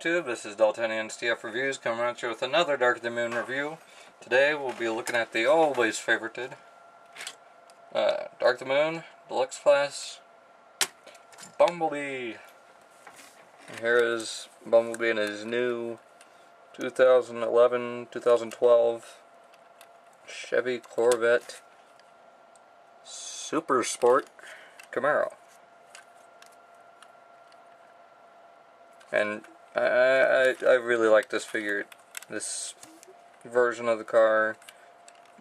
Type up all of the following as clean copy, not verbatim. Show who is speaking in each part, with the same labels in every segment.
Speaker 1: YouTube? This is DOTM STF Reviews coming at you with another Dark of the Moon review. Today we'll be looking at the always favorited Dark of the Moon Deluxe Class Bumblebee. And here is Bumblebee in his new 2011-2012 Chevy Corvette Super Sport Camaro. And I really like this figure. This version of the car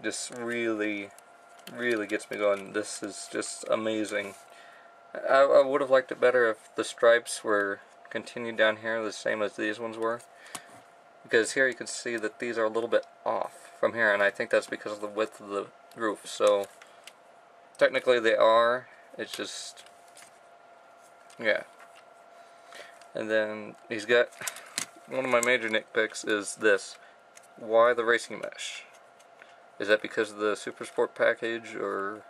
Speaker 1: just really gets me going. This is just amazing. I would have liked it better if the stripes were continued down here the same as these ones were, because here you can see that these are a little bit off from here, and I think that's because of the width of the roof. So technically they are, it's just, yeah. And then he's got, one of my major nitpicks is this. Why the racing mesh? Is that because of the Super Sport package or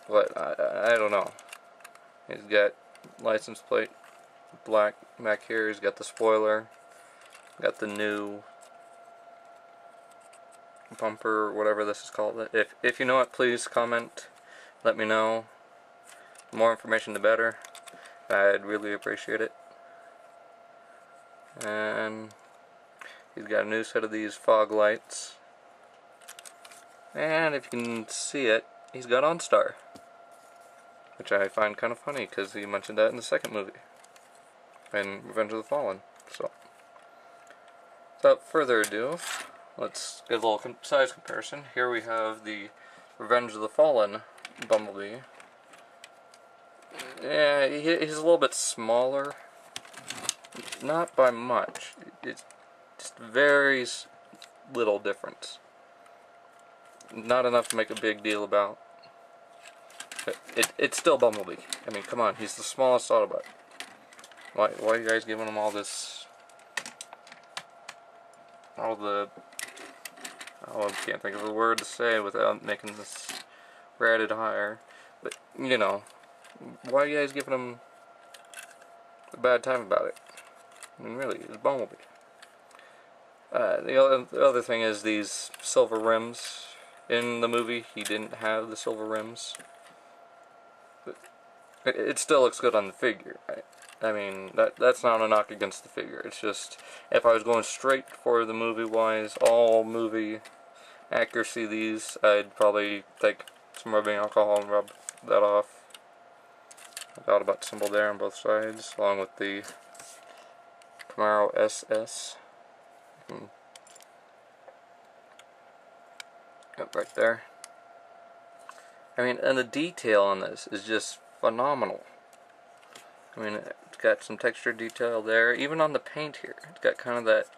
Speaker 1: what? I don't know. He's got license plate black back here. He's got the spoiler. Got the new bumper, or whatever this is called. If you know it, please comment. Let me know. The more information, the better. I'd really appreciate it. And he's got a new set of these fog lights. And if you can see it, he's got OnStar, which I find kind of funny because he mentioned that in the second movie, in Revenge of the Fallen. So, without further ado, let's get a little size comparison. Here we have the Revenge of the Fallen Bumblebee. Yeah, he's a little bit smaller. Not by much. It's just very little difference. Not enough to make a big deal about. It's still Bumblebee. I mean, come on, he's the smallest Autobot. Why are you guys giving him all this? I can't think of a word to say without making this rated higher. But, you know, why are you guys giving him a bad time about it? I mean, really, it's Bumblebee. The other thing is these silver rims. In the movie, he didn't have the silver rims. But it still looks good on the figure, right? I mean, that's not a knock against the figure. It's just, if I was going straight for the movie-wise, all movie accuracy these, I'd probably take some rubbing alcohol and rub that off. The Autobot symbol there on both sides, along with the Camaro SS. Yep, right there. I mean, and the detail on this is just phenomenal. I mean, it's got some texture detail there, even on the paint here. It's got kind of that,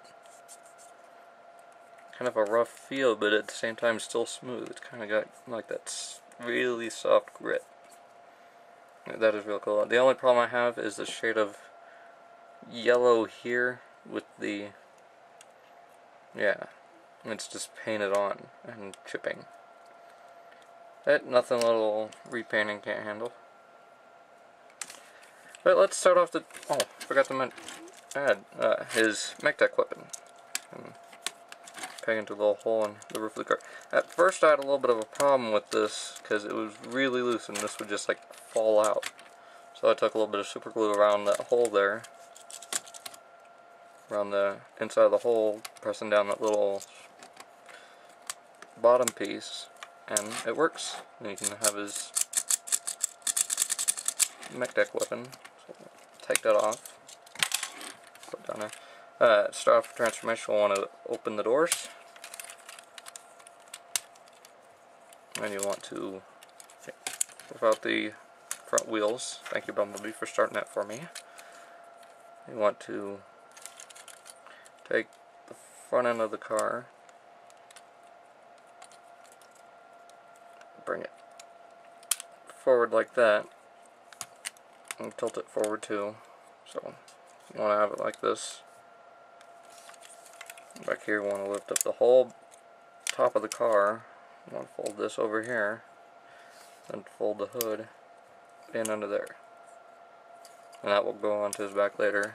Speaker 1: kind of a rough feel, but at the same time still smooth. It's kind of got like that really soft grit. That is real cool. The only problem I have is the shade of yellow here with the, yeah, it's just painted on and chipping. Nothing a little repainting can't handle. But let's start off the, oh, forgot to add his mech deck weapon. And peg into the little hole in the roof of the car. At first I had a little bit of a problem with this because it was really loose and this would just like fall out. So I took a little bit of super glue around that hole there, around the inside of the hole, pressing down that little bottom piece, and it works. And you can have his mech deck weapon. So take that off. Put it down there. Start off the transformation, we'll want to open the doors. And you want to whip out the front wheels. Thank you, Bumblebee, for starting that for me. You want to take the front end of the car, bring it forward like that, and tilt it forward too. So you want to have it like this. Back here, you want to lift up the whole top of the car. You want to fold this over here, then fold the hood in under there. And that will go onto his back later.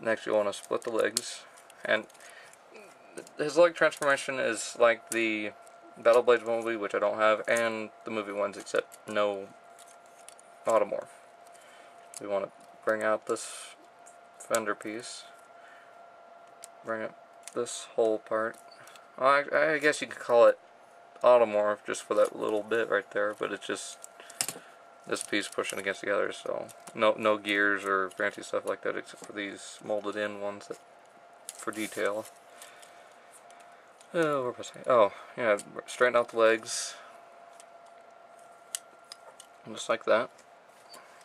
Speaker 1: Next you want to split the legs, and his leg transformation is like the Battle Blades Bumblebee, which I don't have, and the movie ones, except no automorph. We want to bring out this fender piece, bring up this whole part. Well, I guess you could call it automorph just for that little bit right there, but it's just this piece pushing against the other, so no gears or fancy stuff like that except for these molded in ones that for detail. Oh, yeah, straighten out the legs just like that.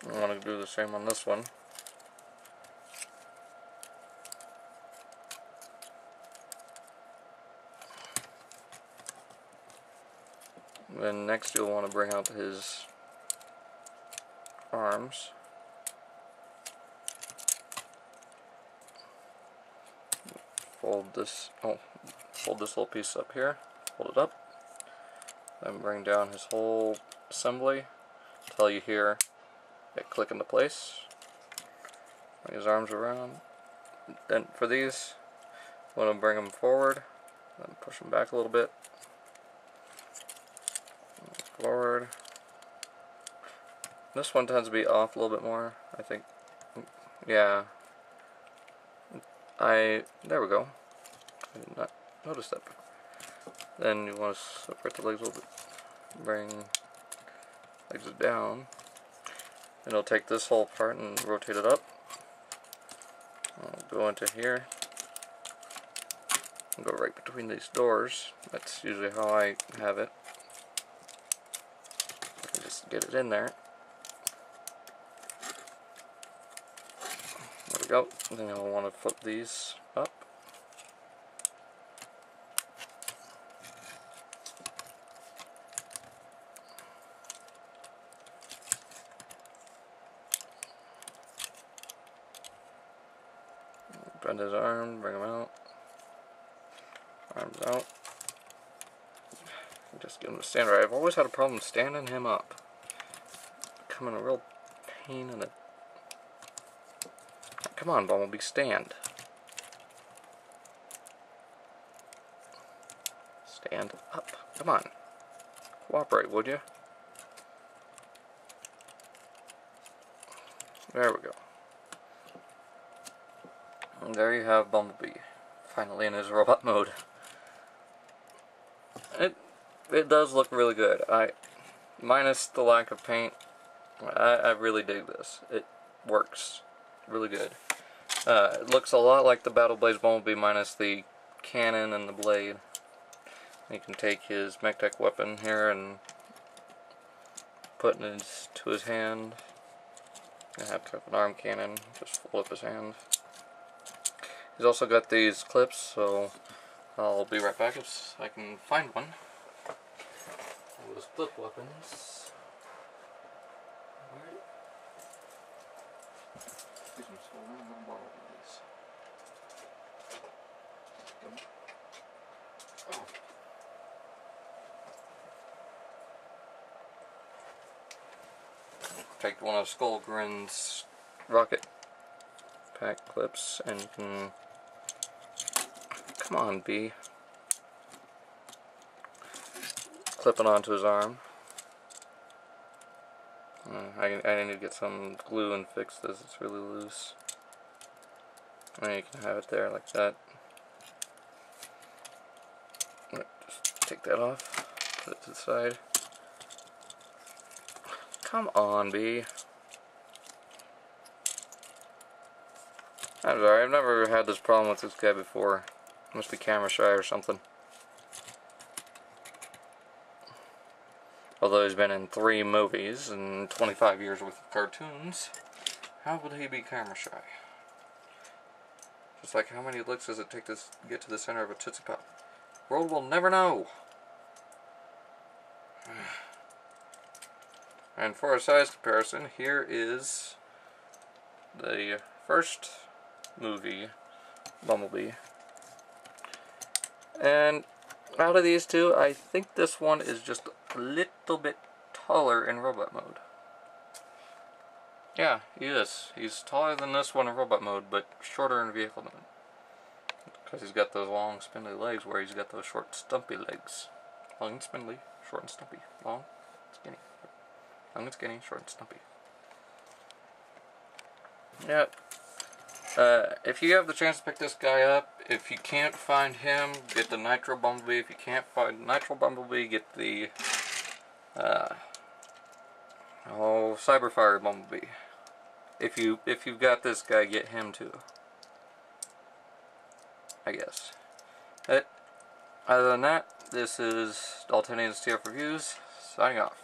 Speaker 1: I want to do the same on this one. Then next you'll want to bring out his arms. Fold this little piece up here, hold it up, then bring down his whole assembly until you hear it click into place. Bring his arms around. Then for these, you want to bring them forward, then push them back a little bit. Forward. This one tends to be off a little bit more, I think. Yeah. There we go. I did not notice that before. Then you want to separate the legs a little bit. Bring legs down. And it'll take this whole part and rotate it up. I'll go into here. I'll go right between these doors. That's usually how I have it. Just get it in there. There we go. And then I'll want to flip these up. Bend his arm, bring him out. Arms out. Just get him to stand right. I've always had a problem standing him up. Becoming a real pain in the... Come on, Bumblebee, stand. Stand up. Come on. Cooperate, would you? There we go. And there you have Bumblebee, finally in his robot mode. It does look really good. Minus the lack of paint, I really dig this. It works really good. It looks a lot like the Battle Blades Bumblebee minus the cannon and the blade. You can take his MechTech weapon here and put it to his hand. I have to have an arm cannon, just fold up his hand. He's also got these clips, so I'll be right back if I can find one. Those flip weapons. Excuse me, so I'm gonna borrow one of these. Oh. Take one of Skullgrin's rocket pack clips and you can... Come on, Bee. Clip it onto his arm. I need to get some glue and fix this. It's really loose. And you can have it there like that. Just take that off. Put it to the side. Come on, Bee. I'm sorry, I've never had this problem with this guy before. Must be camera shy or something. Although he's been in 3 movies and 25 years worth of cartoons, how would he be camera shy? Just like how many licks does it take to get to the center of a Tootsie Pop? World will never know. And for a size comparison, here is the first movie, Bumblebee. And out of these two, I think this one is just a little bit taller in robot mode. Yeah, he is. He's taller than this one in robot mode, but shorter in vehicle mode. Because he's got those long, spindly legs, where he's got those short, stumpy legs. Long and spindly, short and stumpy. Long, skinny. Long and skinny, short and stumpy. Yep. If you have the chance to pick this guy up, if you can't find him, get the Nitro Bumblebee. If you can't find Nitro Bumblebee, get the Cyberfire Bumblebee. If you've got this guy, get him too. I guess. Other than that, this is DOTM STF Reviews, signing off.